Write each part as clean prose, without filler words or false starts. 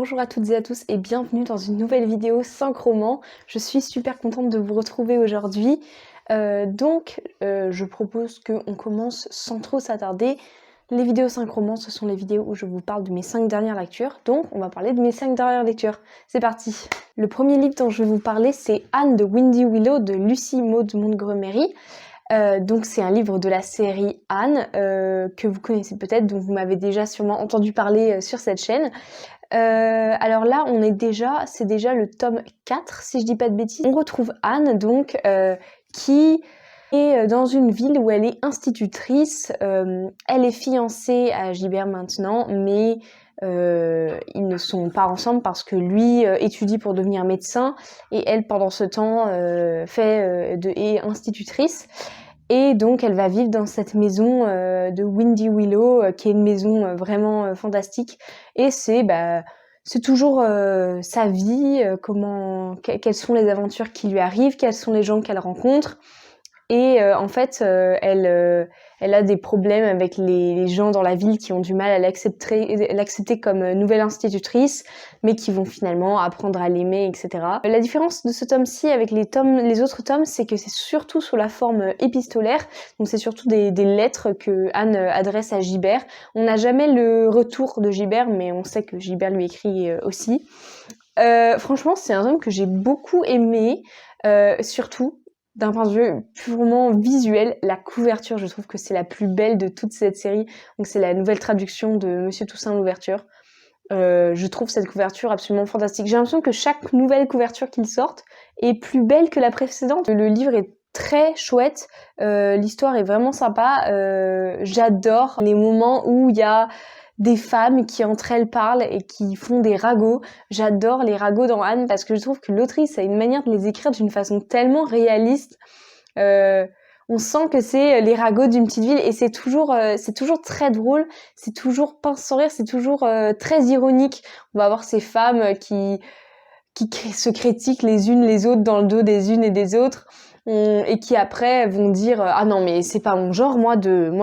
Bonjour à toutes et à tous et bienvenue dans une nouvelle vidéo 5 romans. Je suis super contente de vous retrouver aujourd'hui. Je propose qu'on commence sans trop s'attarder. Les vidéos 5 romans, ce sont les vidéos où je vous parle de mes 5 dernières lectures. Donc on va parler de mes 5 dernières lectures. C'est parti. Le premier livre dont je vais vous parler, c'est Anne de Windy Willow de Lucy Maud Montgomery. Donc c'est un livre de la série Anne que vous connaissez peut-être, dont vous m'avez déjà sûrement entendu parler sur cette chaîne. Alors là, c'est déjà le tome 4, si je dis pas de bêtises. On retrouve Anne, donc, qui est dans une ville où elle est institutrice. Elle est fiancée à Gilbert maintenant, mais ils ne sont pas ensemble parce que lui étudie pour devenir médecin et elle, pendant ce temps, est institutrice. Et donc elle va vivre dans cette maison de Windy Willow, qui est une maison vraiment fantastique. Et c'est toujours sa vie, quelles sont les aventures qui lui arrivent, quels sont les gens qu'elle rencontre. Et elle a des problèmes avec les gens dans la ville qui ont du mal à l'accepter comme nouvelle institutrice, mais qui vont finalement apprendre à l'aimer, etc. La différence de ce tome-ci avec les autres tomes, c'est que c'est surtout sous la forme épistolaire, donc c'est surtout des lettres que Anne adresse à Gilbert. On n'a jamais le retour de Gilbert, mais on sait que Gilbert lui écrit aussi. Franchement, c'est un tome que j'ai beaucoup aimé, surtout d'un point de vue purement visuel. La couverture, je trouve que c'est la plus belle de toute cette série. Donc c'est la nouvelle traduction de Monsieur Toussaint Louverture. Je trouve cette couverture absolument fantastique. J'ai l'impression que chaque nouvelle couverture qu'ils sortent est plus belle que la précédente. Le livre est très chouette, l'histoire est vraiment sympa. J'adore les moments où il y a des femmes qui entre elles parlent et qui font des ragots. J'adore les ragots dans Anne parce que je trouve que l'autrice a une manière de les écrire d'une façon tellement réaliste. On sent que c'est les ragots d'une petite ville et c'est toujours très drôle, c'est toujours pince sans rire, c'est toujours très ironique. On va avoir ces femmes qui se critiquent les unes les autres dans le dos des unes et des autres. Et qui après vont dire ah non mais c'est pas mon genre, moi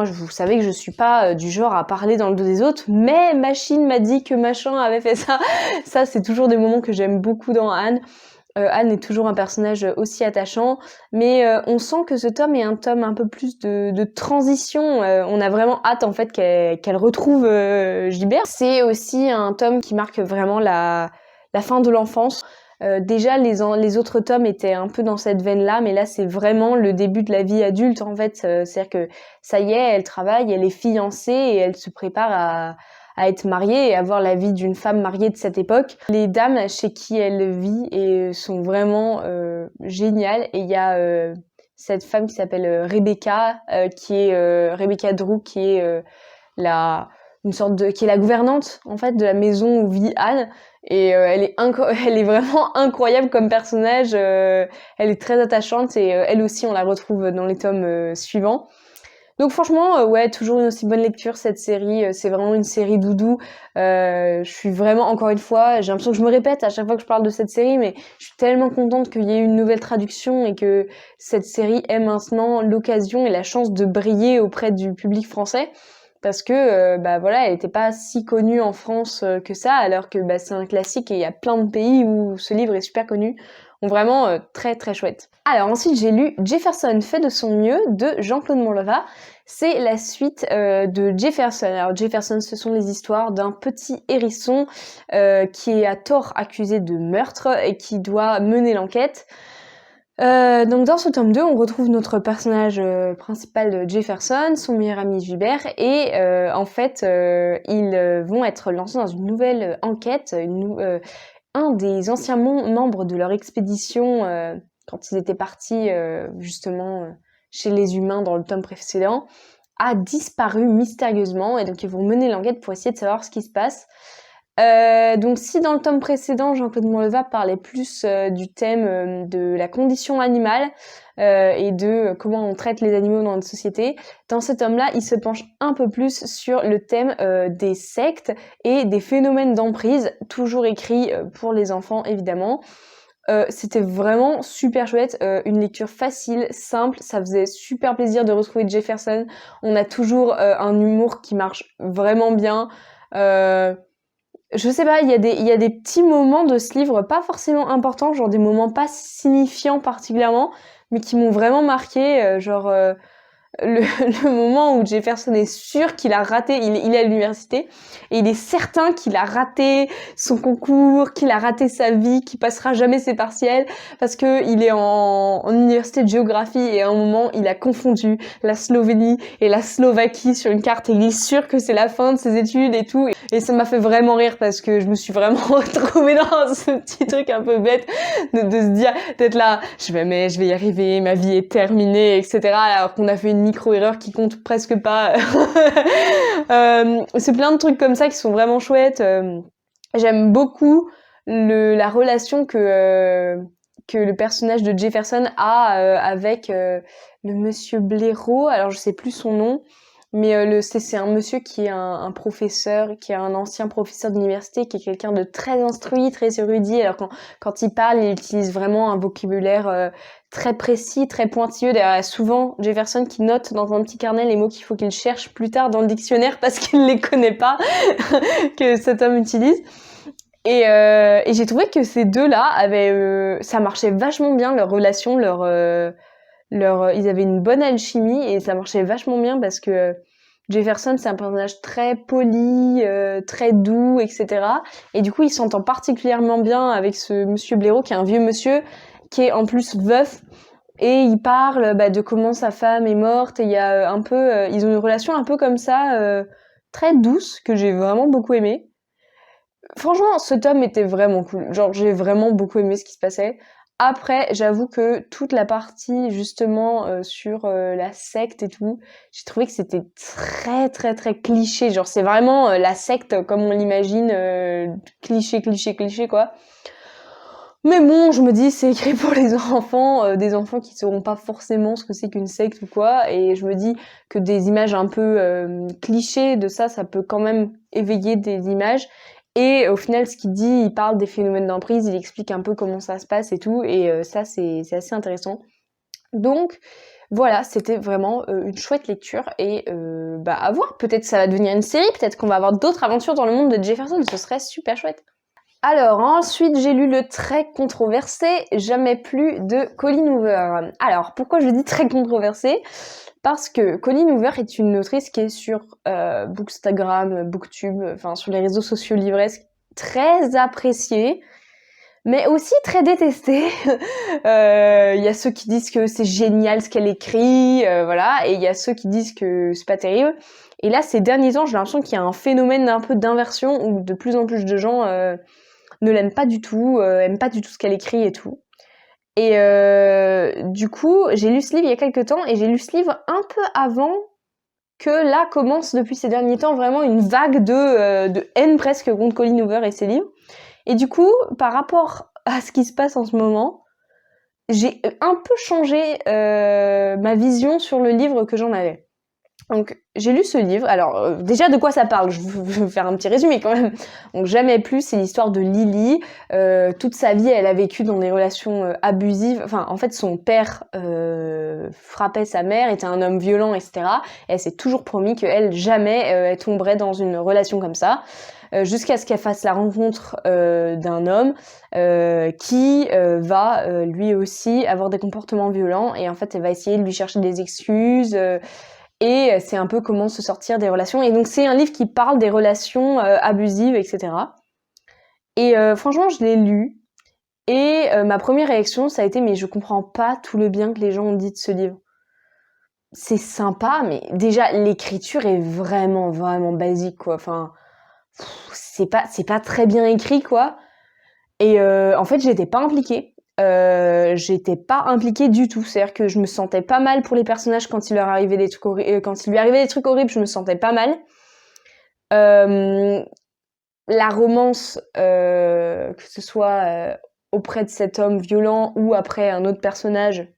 vous savez que je suis pas du genre à parler dans le dos des autres, mais machine m'a dit que machin avait fait ça. Ça c'est toujours des moments que j'aime beaucoup dans Anne. Anne est toujours un personnage aussi attachant, mais on sent que ce tome est un tome un peu plus de transition. On a vraiment hâte en fait qu'elle retrouve Gilbert. C'est aussi un tome qui marque vraiment la fin de l'enfance. Déjà les autres tomes étaient un peu dans cette veine-là, mais là c'est vraiment le début de la vie adulte en fait. C'est-à-dire que ça y est, elle travaille, elle est fiancée et elle se prépare à être mariée et avoir la vie d'une femme mariée de cette époque. Les dames chez qui elle vit sont vraiment géniales. Et il y a cette femme qui s'appelle Rebecca, qui est Rebecca Drew, qui est qui est la gouvernante en fait de la maison où vit Anne. Et elle est vraiment incroyable comme personnage. Elle est très attachante et elle aussi on la retrouve dans les tomes suivants. Donc franchement, ouais, toujours une aussi bonne lecture cette série. C'est vraiment une série doudou. Je suis vraiment, encore une fois, j'ai l'impression que je me répète à chaque fois que je parle de cette série, mais je suis tellement contente qu'il y ait une nouvelle traduction et que cette série ait maintenant l'occasion et la chance de briller auprès du public français. Parce que voilà, elle était pas si connue en France que ça, alors que c'est un classique et il y a plein de pays où ce livre est super connu. Donc vraiment très très chouette. Alors ensuite j'ai lu Jefferson fait de son mieux de Jean-Claude Monleva. C'est la suite de Jefferson. Alors Jefferson, ce sont les histoires d'un petit hérisson qui est à tort accusé de meurtre et qui doit mener l'enquête. Donc dans ce tome 2, on retrouve notre personnage principal Jefferson, son meilleur ami Gilbert, et ils vont être lancés dans une nouvelle enquête. Un des anciens membres de leur expédition, quand ils étaient partis justement chez les humains dans le tome précédent, a disparu mystérieusement, et donc ils vont mener l'enquête pour essayer de savoir ce qui se passe. Donc si dans le tome précédent, Jean-Claude Monleva parlait plus du thème de la condition animale et de comment on traite les animaux dans notre société, dans ce tome-là, il se penche un peu plus sur le thème des sectes et des phénomènes d'emprise, toujours écrit pour les enfants évidemment. C'était vraiment super chouette, une lecture facile, simple, ça faisait super plaisir de retrouver Jefferson. On a toujours un humour qui marche vraiment bien. je sais pas, il y a des petits moments de ce livre, pas forcément importants, genre des moments pas signifiants particulièrement, mais qui m'ont vraiment marqué, le, le moment où Jefferson est sûr qu'il a raté, il est à l'université, et il est certain qu'il a raté son concours, qu'il a raté sa vie, qu'il passera jamais ses partiels, parce que il est en université de géographie, et à un moment, il a confondu la Slovénie et la Slovaquie sur une carte, et il est sûr que c'est la fin de ses études et tout, et ça m'a fait vraiment rire, parce que je me suis vraiment retrouvée dans ce petit truc un peu bête, de se dire, d'être là, je vais y arriver, ma vie est terminée, etc., alors qu'on a fait une micro-erreur qui compte presque pas. C'est plein de trucs comme ça qui sont vraiment chouettes. J'aime beaucoup la relation que le personnage de Jefferson a avec le monsieur Blaireau. Alors je sais plus son nom, mais c'est un monsieur qui est un professeur, qui est un ancien professeur d'université, qui est quelqu'un de très instruit, très érudit. Alors quand il parle, il utilise vraiment un vocabulaire très précis, très pointilleux. D'ailleurs, il y a souvent Jefferson qui note dans un petit carnet les mots qu'il faut qu'il cherche plus tard dans le dictionnaire parce qu'il les connaît pas, que cet homme utilise. Et j'ai trouvé que ces deux-là ça marchait vachement bien, leur relation, ils avaient une bonne alchimie et ça marchait vachement bien parce que Jefferson, c'est un personnage très poli, très doux, etc. Et du coup, il s'entend particulièrement bien avec ce monsieur Blaireau, qui est un vieux monsieur, qui est en plus veuf, et il parle de comment sa femme est morte, et il y a ils ont une relation un peu comme ça, très douce, que j'ai vraiment beaucoup aimé. Franchement, ce tome était vraiment cool, genre j'ai vraiment beaucoup aimé ce qui se passait. Après, j'avoue que toute la partie justement sur la secte et tout, j'ai trouvé que c'était très très très cliché, genre c'est vraiment la secte comme on l'imagine, cliché quoi. Mais bon, je me dis, c'est écrit pour les enfants, des enfants qui sauront pas forcément ce que c'est qu'une secte ou quoi, et je me dis que des images un peu clichés de ça peut quand même éveiller des images. Et au final, ce qu'il dit, il parle des phénomènes d'emprise, il explique un peu comment ça se passe et tout, et ça, c'est assez intéressant. Donc, voilà, c'était vraiment une chouette lecture, et à voir, peut-être ça va devenir une série, peut-être qu'on va avoir d'autres aventures dans le monde de Jefferson, ce serait super chouette. Alors, ensuite, j'ai lu le très controversé Jamais plus de Colleen Hoover. Alors, pourquoi je dis très controversé ? Parce que Colleen Hoover est une autrice qui est sur Bookstagram, Booktube, enfin sur les réseaux sociaux livresques, très appréciée, mais aussi très détestée. Y a ceux qui disent que c'est génial ce qu'elle écrit, voilà, et il y a ceux qui disent que c'est pas terrible. Et là, ces derniers temps, j'ai l'impression qu'il y a un phénomène un peu d'inversion où de plus en plus de gens ne l'aiment pas du tout, aiment pas du tout ce qu'elle écrit et tout. Et du coup, j'ai lu ce livre il y a quelques temps, et j'ai lu ce livre un peu avant que là commence depuis ces derniers temps vraiment une vague de haine presque contre Colleen Hoover et ses livres. Et du coup, par rapport à ce qui se passe en ce moment, j'ai un peu changé ma vision sur le livre que j'en avais. Donc, j'ai lu ce livre. Alors, déjà, de quoi ça parle ? Je vais faire un petit résumé quand même. Donc, Jamais plus, c'est l'histoire de Lily. Toute sa vie, elle a vécu dans des relations abusives. Enfin, en fait, son père frappait sa mère, était un homme violent, etc. Et elle s'est toujours promis qu'elle, jamais, elle tomberait dans une relation comme ça. Jusqu'à ce qu'elle fasse la rencontre d'un homme qui va lui aussi avoir des comportements violents. Et en fait, elle va essayer de lui chercher des excuses. Et c'est un peu comment se sortir des relations. Et donc, c'est un livre qui parle des relations abusives, etc. Et franchement, je l'ai lu. Et ma première réaction, ça a été « Mais je comprends pas tout le bien que les gens ont dit de ce livre. » C'est sympa, mais déjà, l'écriture est vraiment, vraiment basique, quoi. Enfin, c'est pas très bien écrit, quoi. Et en fait, j'étais pas impliquée. J'étais pas impliquée du tout, c'est-à-dire que je me sentais pas mal pour les personnages quand il leur arrivait des trucs quand il lui arrivait des trucs horribles, je me sentais pas mal. La romance, que ce soit auprès de cet homme violent ou après un autre personnage,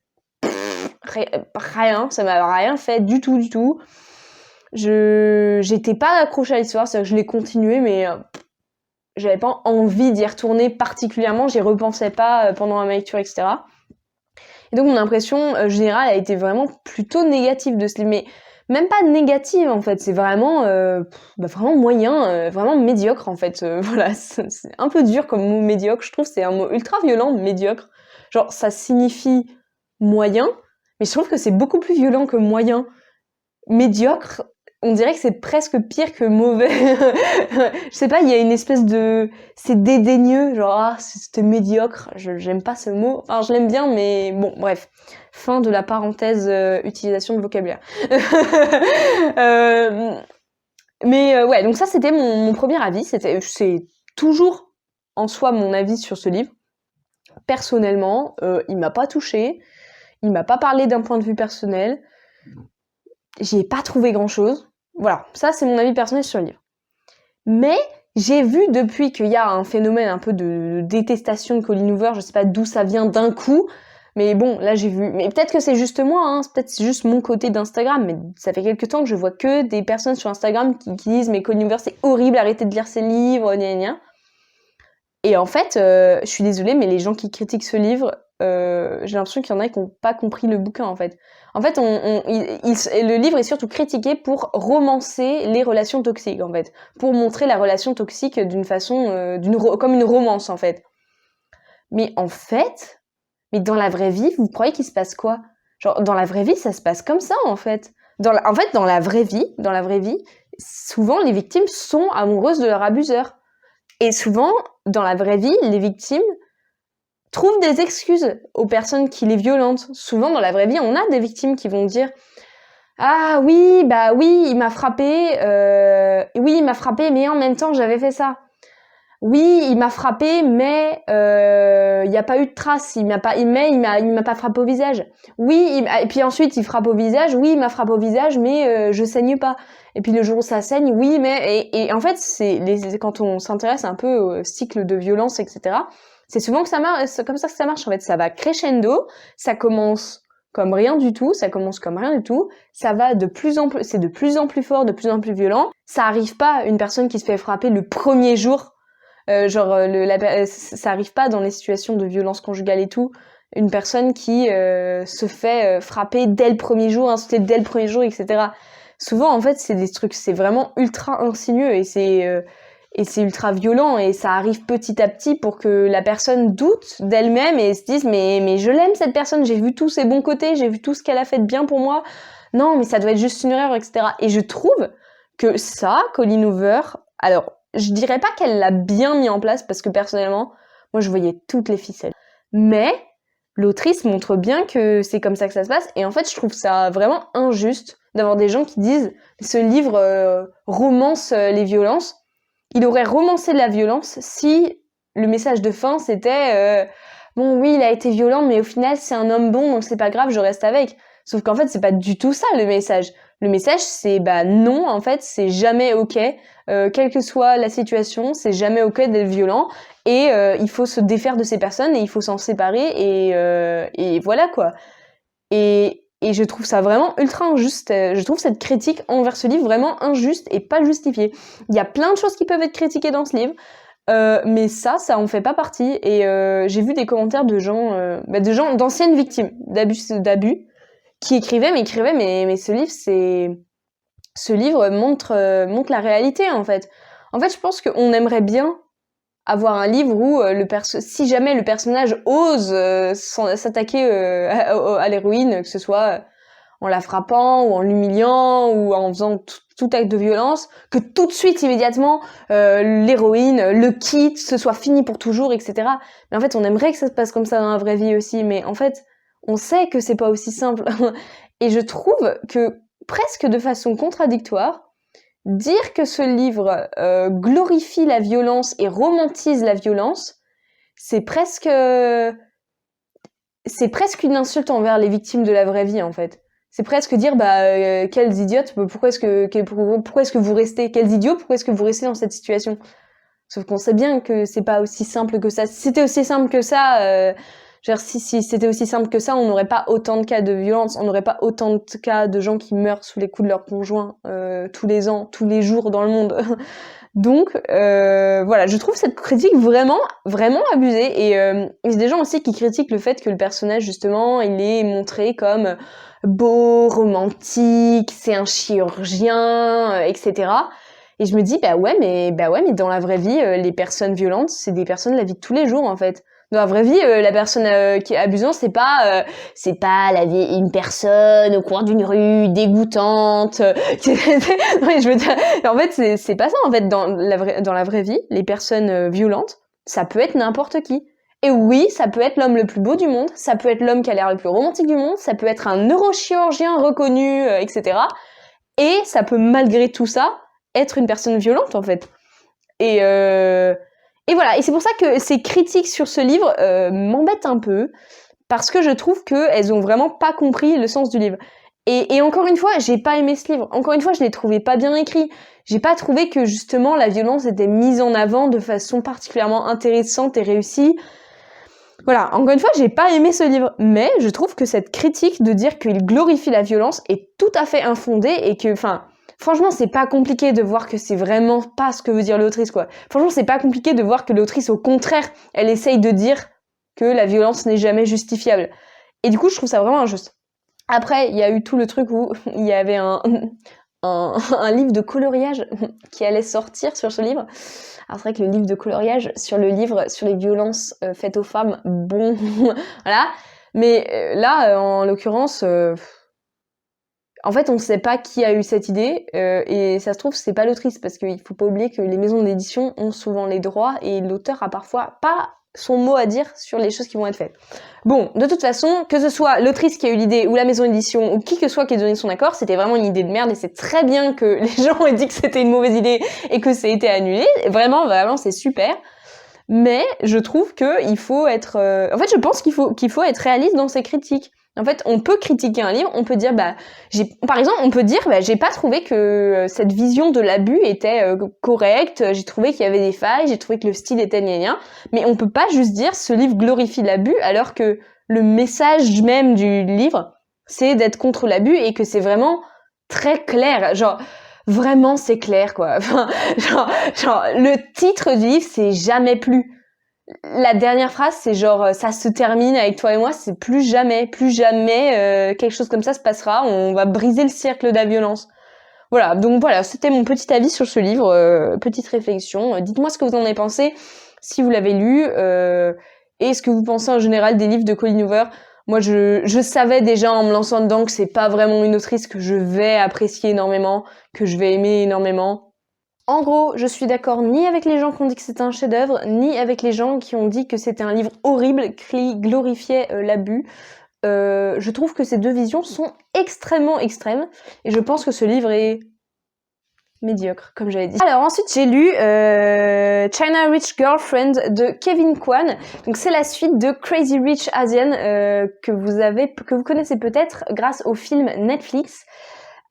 rien, ça m'a rien fait du tout. J'étais pas accrochée à l'histoire, c'est-à-dire que je l'ai continué, mais j'avais pas envie d'y retourner particulièrement, j'y repensais pas pendant ma lecture, etc. Et donc mon impression générale a été vraiment plutôt négative de ce livre, mais même pas négative en fait, c'est vraiment, vraiment moyen, vraiment médiocre en fait. Voilà, c'est un peu dur comme mot médiocre, je trouve, c'est un mot ultra violent, médiocre. Genre, ça signifie moyen, mais je trouve que c'est beaucoup plus violent que moyen. Médiocre, on dirait que c'est presque pire que mauvais. Je sais pas, il y a une espèce de... C'est dédaigneux, genre, ah, c'était médiocre, j'aime pas ce mot. Enfin, je l'aime bien, mais bon, bref. Fin de la parenthèse utilisation de vocabulaire. Ouais, donc ça, c'était mon premier avis. C'est toujours en soi mon avis sur ce livre. Personnellement, il m'a pas touché, il m'a pas parlé d'un point de vue personnel, j'y ai pas trouvé grand chose. Voilà, ça c'est mon avis personnel sur le livre. Mais j'ai vu depuis qu'il y a un phénomène un peu de détestation de Colleen Hoover, je sais pas d'où ça vient d'un coup, mais bon, là j'ai vu, mais peut-être que c'est juste moi, hein, peut-être c'est juste mon côté d'Instagram, mais ça fait quelques temps que je vois que des personnes sur Instagram qui disent mais Colleen Hoover c'est horrible, arrêtez de lire ses livres, gna gna. Et en fait, je suis désolée, mais les gens qui critiquent ce livre, j'ai l'impression qu'il y en a qui n'ont pas compris le bouquin, en fait. En fait, le livre est surtout critiqué pour romancer les relations toxiques, en fait. Pour montrer la relation toxique d'une façon, comme une romance, en fait. Mais en fait, dans la vraie vie, vous croyez qu'il se passe quoi? Genre, dans la vraie vie, ça se passe comme ça, en fait. Dans la vraie vie, souvent, les victimes sont amoureuses de leur abuseur. Et souvent, dans la vraie vie, les victimes trouvent des excuses aux personnes qui les violentent. Souvent, dans la vraie vie, on a des victimes qui vont dire « Ah oui, bah oui, il m'a frappé, mais en même temps, j'avais fait ça. Oui, il m'a frappé, mais il n'y a pas eu de traces, il m'a pas frappé au visage. Oui, et puis ensuite, il frappe au visage, oui, il m'a frappé au visage, mais je saigne pas. Et puis le jour où ça saigne, oui, mais... Et en fait, quand on s'intéresse un peu au cycle de violence, etc., c'est souvent que c'est comme ça que ça marche. En fait, ça va crescendo, ça commence comme rien du tout, ça va c'est de plus en plus fort, de plus en plus violent. Ça arrive pas une personne qui se fait frapper le premier jour, ça arrive pas dans les situations de violence conjugale et tout, une personne qui se fait frapper dès le premier jour, insulter dès le premier jour, etc. Souvent, en fait, c'est des trucs, c'est vraiment ultra insinueux et c'est ultra violent et ça arrive petit à petit pour que la personne doute d'elle-même et se dise mais je l'aime cette personne, j'ai vu tous ses bons côtés, j'ai vu tout ce qu'elle a fait de bien pour moi. Non, mais ça doit être juste une erreur, etc. Et je trouve que ça, Colleen Hoover, alors je dirais pas qu'elle l'a bien mis en place parce que personnellement, moi je voyais toutes les ficelles. Mais l'autrice montre bien que c'est comme ça que ça se passe et en fait je trouve ça vraiment injuste d'avoir des gens qui disent ce livre romance les violences. Il aurait romancé la violence si le message de fin c'était bon oui il a été violent mais au final c'est un homme bon donc c'est pas grave je reste avec. Sauf qu'en fait c'est pas du tout ça le message. Le message c'est non en fait c'est jamais ok quelle que soit la situation c'est jamais ok d'être violent et il faut se défaire de ces personnes et il faut s'en séparer et voilà quoi. Et je trouve ça vraiment ultra injuste. Je trouve cette critique envers ce livre vraiment injuste et pas justifiée. Il y a plein de choses qui peuvent être critiquées dans ce livre, mais ça en fait pas partie. Et j'ai vu des commentaires de gens, d'anciennes victimes d'abus, qui écrivaient, mais ce livre montre la réalité en fait. En fait, je pense qu'on aimerait bien avoir un livre où si jamais le personnage ose s'attaquer à l'héroïne, que ce soit en la frappant ou en l'humiliant ou en faisant tout acte de violence, que tout de suite, immédiatement, l'héroïne le quitte, ce soit fini pour toujours, etc. Mais en fait, on aimerait que ça se passe comme ça dans la vraie vie aussi, mais en fait, on sait que c'est pas aussi simple. Et je trouve que presque de façon contradictoire, dire que ce livre glorifie la violence et romantise la violence, c'est presque une insulte envers les victimes de la vraie vie en fait. C'est presque dire quelles idiotes, pourquoi est-ce que vous restez, quels idiots, pourquoi est-ce que vous restez dans cette situation? Sauf qu'on sait bien que c'est pas aussi simple que ça. Si c'était aussi simple que ça, si c'était aussi simple que ça, on n'aurait pas autant de cas de violence, on n'aurait pas autant de cas de gens qui meurent sous les coups de leur conjoint tous les ans, tous les jours dans le monde. Donc voilà, je trouve cette critique vraiment abusée. Et il y a des gens aussi qui critiquent le fait que le personnage, justement, il est montré comme beau, romantique, c'est un chirurgien, etc. Et je me dis, bah ouais, mais dans la vraie vie, les personnes violentes, c'est des personnes de la vie de tous les jours, en fait. Dans la vraie vie, la personne qui est abusante, c'est pas une personne au coin d'une rue dégoûtante. Ouais, je veux dire, en fait, c'est pas ça. En fait, dans la vraie vie, les personnes violentes, ça peut être n'importe qui. Et oui, ça peut être l'homme le plus beau du monde, ça peut être l'homme qui a l'air le plus romantique du monde, ça peut être un neurochirurgien reconnu, etc. Et ça peut malgré tout ça être une personne violente, en fait. Et voilà, et c'est pour ça que ces critiques sur ce livre m'embêtent un peu, parce que je trouve qu'elles ont vraiment pas compris le sens du livre. Et encore une fois, j'ai pas aimé ce livre. Encore une fois, je l'ai trouvé pas bien écrit. J'ai pas trouvé que justement la violence était mise en avant de façon particulièrement intéressante et réussie. Voilà, encore une fois, j'ai pas aimé ce livre, mais je trouve que cette critique de dire qu'il glorifie la violence est tout à fait infondée et que, franchement, c'est pas compliqué de voir que c'est vraiment pas ce que veut dire l'autrice, quoi. Franchement, c'est pas compliqué de voir que l'autrice, au contraire, elle essaye de dire que la violence n'est jamais justifiable. Et du coup, je trouve ça vraiment injuste. Après, il y a eu tout le truc où il y avait un livre de coloriage qui allait sortir sur ce livre. Alors c'est vrai que le livre de coloriage sur le livre sur les violences faites aux femmes, bon, voilà. Mais là, en l'occurrence, en fait, on sait pas qui a eu cette idée et ça se trouve c'est pas l'autrice parce qu'il faut pas oublier que les maisons d'édition ont souvent les droits et l'auteur a parfois pas son mot à dire sur les choses qui vont être faites. Bon, de toute façon, que ce soit l'autrice qui a eu l'idée ou la maison d'édition ou qui que soit qui ait donné son accord, c'était vraiment une idée de merde et c'est très bien que les gens aient dit que c'était une mauvaise idée et que ça a été annulé. Vraiment, c'est super. Mais je trouve que il faut être... En fait, je pense qu'il faut être réaliste dans ses critiques. En fait, on peut critiquer un livre, on peut dire, par exemple, on peut dire, j'ai pas trouvé que cette vision de l'abus était correcte, j'ai trouvé qu'il y avait des failles, j'ai trouvé que le style était gna. Mais on peut pas juste dire, ce livre glorifie l'abus, alors que le message même du livre, c'est d'être contre l'abus et que c'est vraiment très clair. Genre, vraiment, c'est clair, quoi. Enfin, genre, le titre du livre, c'est jamais plus. La dernière phrase, c'est genre, ça se termine avec toi et moi, c'est plus jamais quelque chose comme ça se passera, on va briser le cercle de la violence. Voilà, donc voilà, c'était mon petit avis sur ce livre, petite réflexion. Dites-moi ce que vous en avez pensé, si vous l'avez lu, et ce que vous pensez en général des livres de Colleen Hoover. Moi, je savais déjà en me lançant dedans que c'est pas vraiment une autrice que je vais apprécier énormément, que je vais aimer énormément. En gros, je suis d'accord ni avec les gens qui ont dit que c'était un chef-d'œuvre, ni avec les gens qui ont dit que c'était un livre horrible qui glorifiait l'abus. Je trouve que ces deux visions sont extrêmement extrêmes, et je pense que ce livre est médiocre, comme j'avais dit. Alors ensuite, j'ai lu China Rich Girlfriend de Kevin Kwan. Donc c'est la suite de Crazy Rich Asian que vous connaissez peut-être grâce au film Netflix.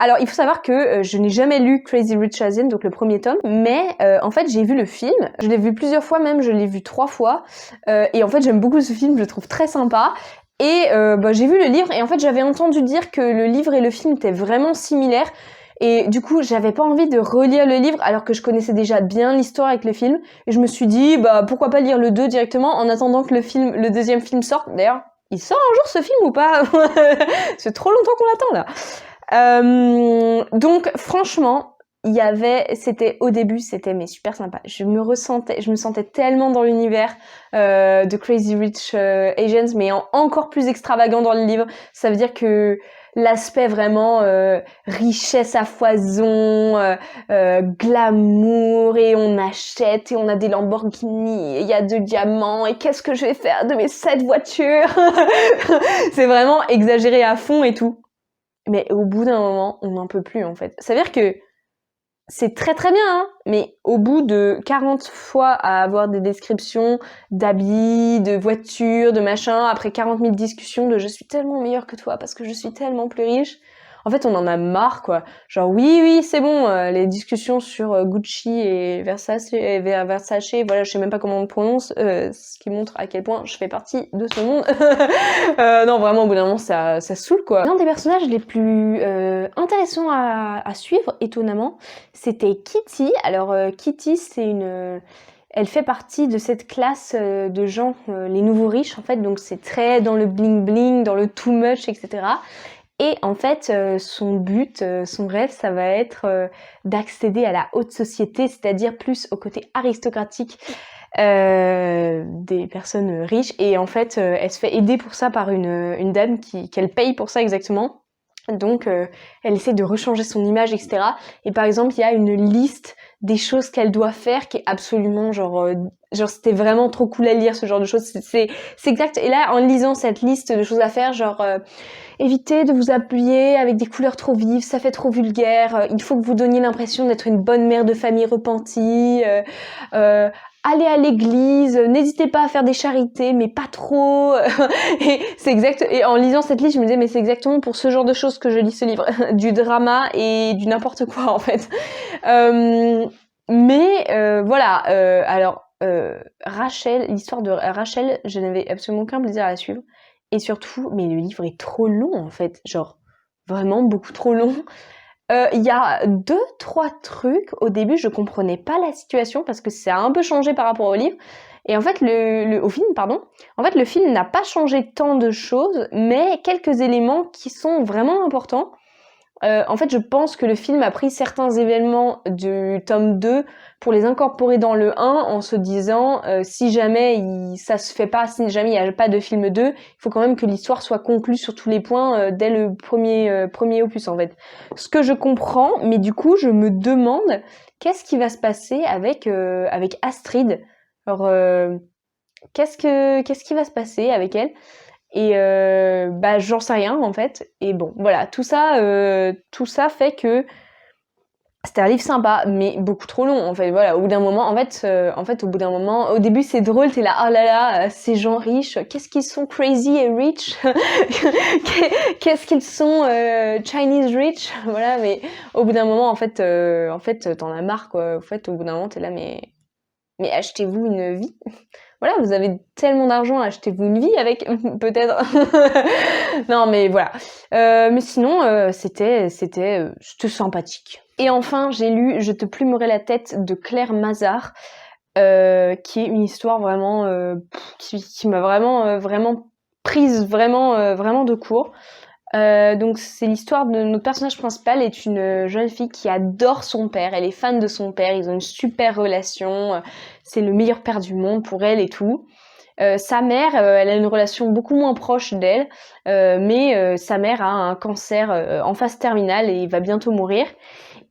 Alors, il faut savoir que je n'ai jamais lu Crazy Rich Asian, donc le premier tome, mais en fait, j'ai vu le film. Je l'ai vu plusieurs fois même, je l'ai vu 3 fois. Et en fait, j'aime beaucoup ce film, je le trouve très sympa. Et j'ai vu le livre, et en fait, j'avais entendu dire que le livre et le film étaient vraiment similaires. Et du coup, j'avais pas envie de relire le livre, alors que je connaissais déjà bien l'histoire avec le film. Et je me suis dit, pourquoi pas lire le 2 directement, en attendant que le deuxième film sorte. D'ailleurs, il sort un jour ce film ou pas? C'est trop longtemps qu'on l'attend, là. Donc franchement, au début, c'était super sympa. Je me sentais tellement dans l'univers de Crazy Rich Asians, mais encore plus extravagant dans le livre. Ça veut dire que l'aspect vraiment richesse à foison, glamour, et on achète et on a des Lamborghini, et il y a 2 diamants, et qu'est-ce que je vais faire de mes 7 voitures? C'est vraiment exagéré à fond et tout. Mais au bout d'un moment, on n'en peut plus, en fait. Ça veut dire que c'est très très bien, hein, mais au bout de 40 fois à avoir des descriptions d'habits, de voitures, de machin, après 40 000 discussions de « je suis tellement meilleure que toi parce que je suis tellement plus riche », En fait, on en a marre, quoi. Genre, oui, c'est bon, les discussions sur Gucci et Versace, voilà, je sais même pas comment on le prononce, ce qui montre à quel point je fais partie de ce monde. Non, vraiment, au bout d'un moment, ça saoule, quoi. L'un des personnages les plus intéressants à suivre, étonnamment, c'était Kitty. Alors, Kitty, elle fait partie de cette classe de gens, les nouveaux riches, en fait, donc c'est très dans le bling-bling, dans le too much, etc. Et en fait, son but, son rêve, ça va être d'accéder à la haute société, c'est-à-dire plus au côté aristocratique des personnes riches. Et en fait, elle se fait aider pour ça par une dame qu'elle paye pour ça exactement. Donc, elle essaie de rechanger son image, etc. Et par exemple, il y a une liste des choses qu'elle doit faire qui est absolument genre c'était vraiment trop cool à lire, ce genre de choses. C'est exact. Et là, en lisant cette liste de choses à faire, genre évitez de vous appuyer avec des couleurs trop vives, ça fait trop vulgaire. Il faut que vous donniez l'impression d'être une bonne mère de famille repentie. Allez à l'église, n'hésitez pas à faire des charités, mais pas trop. Et c'est exact. Et en lisant cette liste, je me disais, mais c'est exactement pour ce genre de choses que je lis ce livre, du drama et du n'importe quoi en fait. Voilà. Alors Rachel, l'histoire de Rachel, je n'avais absolument aucun plaisir à la suivre. Et surtout, mais le livre est trop long en fait, genre vraiment beaucoup trop long. Il y a 2-3 trucs, au début je comprenais pas la situation parce que ça a un peu changé par rapport au livre. Et en fait, au film, pardon. En fait, le film n'a pas changé tant de choses, mais quelques éléments qui sont vraiment importants. En fait, je pense que le film a pris certains événements du tome 2 pour les incorporer dans le 1 en se disant si jamais ça se fait pas, si jamais il n'y a pas de film 2, il faut quand même que l'histoire soit conclue sur tous les points dès le premier opus en fait. Ce que je comprends, mais du coup, je me demande qu'est-ce qui va se passer avec Astrid. Alors, qu'est-ce qui va se passer avec elle? Et j'en sais rien en fait. Et bon, voilà, tout ça fait que c'était un livre sympa, mais beaucoup trop long en fait. Voilà, au bout d'un moment, au bout d'un moment, au début c'est drôle, t'es là, oh là là, ces gens riches, qu'est-ce qu'ils sont crazy et rich, qu'est-ce qu'ils sont Chinese rich, voilà. Mais au bout d'un moment, en fait, t'en as marre quoi. En fait, au bout d'un moment, t'es là, mais achetez-vous une vie. Voilà, vous avez tellement d'argent, achetez-vous une vie avec, peut-être. Non, mais voilà. Mais sinon, c'était sympathique. Et enfin, j'ai lu Je te plumerai la tête de Claire Mazard, qui est une histoire vraiment qui m'a vraiment prise vraiment de court. Donc c'est l'histoire de notre personnage principal est une jeune fille qui adore son père, elle est fan de son père, ils ont une super relation, c'est le meilleur père du monde pour elle et tout. Sa mère, elle a une relation beaucoup moins proche d'elle, mais sa mère a un cancer en phase terminale et va bientôt mourir.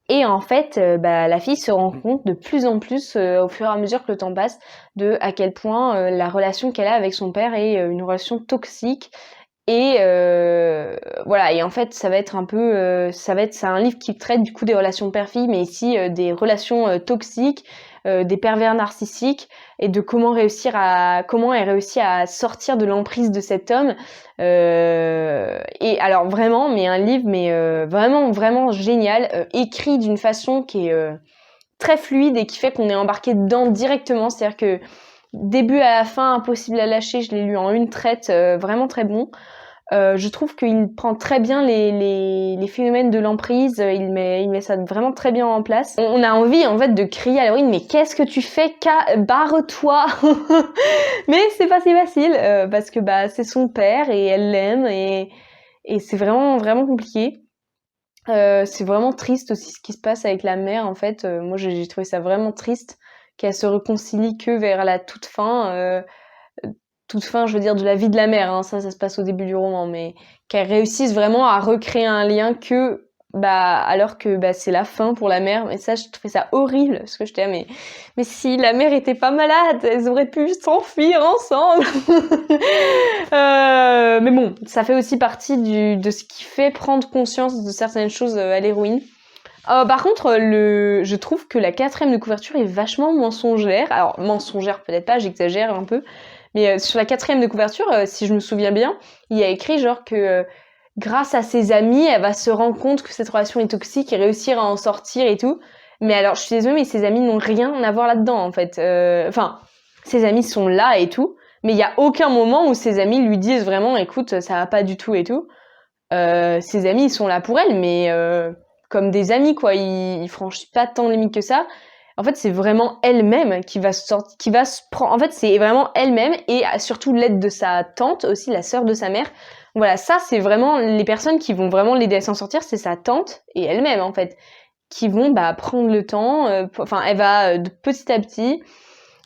Et en fait, la fille se rend compte de plus en plus, au fur et à mesure que le temps passe, de à quel point la relation qu'elle a avec son père est une relation toxique. Et voilà, et en fait ça va être un peu c'est un livre qui traite du coup des relations père-fille, mais ici des relations toxiques, des pervers narcissiques, et de comment elle réussit à sortir de l'emprise de cet homme. Et alors vraiment, mais un livre vraiment génial, écrit d'une façon qui est très fluide et qui fait qu'on est embarqué dedans directement, c'est-à-dire que début à la fin, impossible à lâcher, je l'ai lu en une traite, vraiment très bon. Je trouve qu'il prend très bien les phénomènes de l'emprise, il met ça vraiment très bien en place. On a envie en fait de crier à l'héroïne, mais qu'est-ce que tu fais, barre-toi. Mais c'est pas si facile, parce que c'est son père et elle l'aime, et c'est vraiment compliqué. C'est vraiment triste aussi ce qui se passe avec la mère en fait. Moi j'ai trouvé ça vraiment triste qu'elle se réconcilie que vers la toute fin, je veux dire, de la vie de la mère, hein, ça se passe au début du roman, mais qu'elle réussisse vraiment à recréer un lien alors que c'est la fin pour la mère. Mais ça, je trouvais ça horrible, parce que j'étais là, mais si la mère était pas malade, elles auraient pu s'enfuir ensemble. Mais bon, ça fait aussi partie de ce qui fait prendre conscience de certaines choses à l'héroïne. Par contre, je trouve que la 4e de couverture est vachement mensongère. Alors, mensongère peut-être pas, j'exagère un peu. Mais sur la 4e de couverture, si je me souviens bien, il y a écrit genre que grâce à ses amis, elle va se rendre compte que cette relation est toxique et réussir à en sortir et tout. Mais alors, je suis désolée, mais ses amis n'ont rien à voir là-dedans, en fait. Enfin, ses amis sont là et tout, mais il y a aucun moment où ses amis lui disent vraiment, écoute, ça va pas du tout et tout. Ses amis, ils sont là pour elle, mais comme des amis, quoi. Ils franchissent pas tant de limites que ça. En fait, c'est vraiment elle-même qui va se prendre. En fait, c'est vraiment elle-même et surtout l'aide de sa tante aussi, la sœur de sa mère. Voilà, ça, c'est vraiment les personnes qui vont vraiment l'aider à s'en sortir, c'est sa tante et elle-même, en fait, qui vont prendre le temps. Enfin, elle va de petit à petit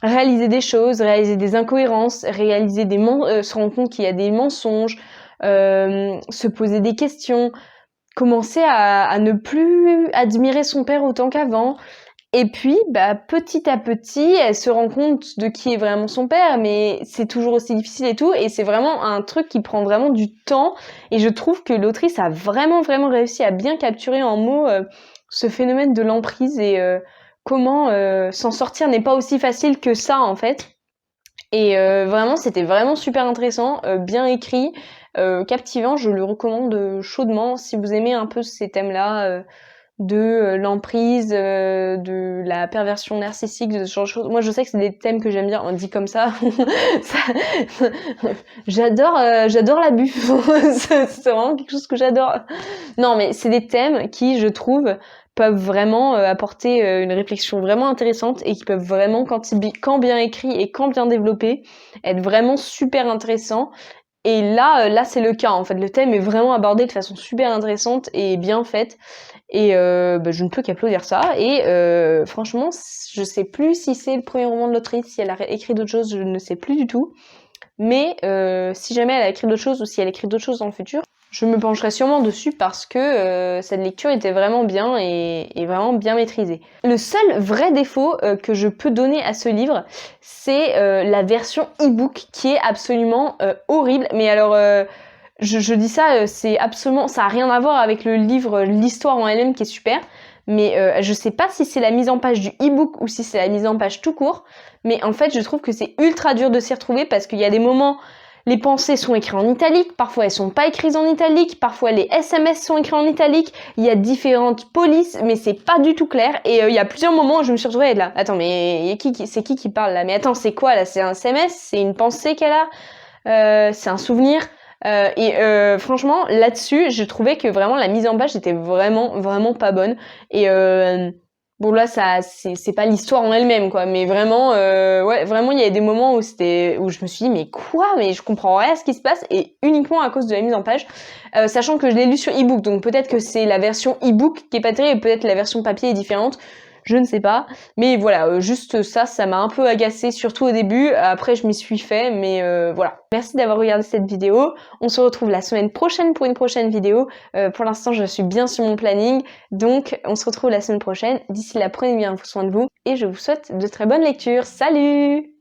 réaliser des choses, réaliser des incohérences, réaliser se rendre compte qu'il y a des mensonges, se poser des questions, commencer à ne plus admirer son père autant qu'avant. Et puis, petit à petit, elle se rend compte de qui est vraiment son père, mais c'est toujours aussi difficile et tout, et c'est vraiment un truc qui prend vraiment du temps, et je trouve que l'autrice a vraiment, vraiment réussi à bien capturer en mots ce phénomène de l'emprise, et comment s'en sortir n'est pas aussi facile que ça, en fait. Et vraiment, c'était vraiment super intéressant, bien écrit, captivant, je le recommande chaudement, si vous aimez un peu ces thèmes-là, de l'emprise, de la perversion narcissique, de ce genre de choses. Moi, je sais que c'est des thèmes que j'aime bien. On dit comme ça. J'adore l'abus. C'est vraiment quelque chose que j'adore. Non, mais c'est des thèmes qui, je trouve, peuvent vraiment apporter une réflexion vraiment intéressante et qui peuvent vraiment, quand bien écrit et quand bien développé, être vraiment super intéressants. Et là, c'est le cas, en fait. Le thème est vraiment abordé de façon super intéressante et bien faite. Et je ne peux qu'applaudir ça. Et franchement, je sais plus si c'est le premier roman de l'autrice, si elle a écrit d'autres choses, je ne sais plus du tout. Mais si jamais elle a écrit d'autres choses ou si elle écrit d'autres choses dans le futur, je me pencherai sûrement dessus parce que cette lecture était vraiment bien et vraiment bien maîtrisée. Le seul vrai défaut que je peux donner à ce livre, c'est la version e-book qui est absolument horrible. Mais alors, je dis ça, c'est absolument, ça a rien à voir avec le livre, l'histoire en elle-même qui est super. Mais je sais pas si c'est la mise en page du e-book ou si c'est la mise en page tout court. Mais en fait, je trouve que c'est ultra dur de s'y retrouver parce qu'il y a des moments, les pensées sont écrites en italique, parfois elles sont pas écrites en italique, parfois les SMS sont écrits en italique, il y a différentes polices, mais c'est pas du tout clair. Et il y a plusieurs moments où je me suis retrouvée là. Attends, mais c'est qui parle là? Mais attends, c'est quoi là? C'est un SMS? C'est une pensée qu'elle a? C'est un souvenir? Franchement, là-dessus, je trouvais que vraiment la mise en page était vraiment, vraiment pas bonne. Et bon là, c'est pas l'histoire en elle-même, quoi. Mais vraiment, ouais, vraiment, il y a des moments où je me suis dit, mais quoi? Mais je comprends rien à ce qui se passe, et uniquement à cause de la mise en page. Sachant que je l'ai lu sur e-book, donc peut-être que c'est la version e-book qui est pas terrible, et peut-être la version papier est différente. Je ne sais pas, mais voilà, juste ça m'a un peu agacée, surtout au début. Après, je m'y suis fait, mais voilà. Merci d'avoir regardé cette vidéo. On se retrouve la semaine prochaine pour une prochaine vidéo. Pour l'instant, je suis bien sur mon planning, donc on se retrouve la semaine prochaine. D'ici là, prenez bien soin de vous et je vous souhaite de très bonnes lectures. Salut!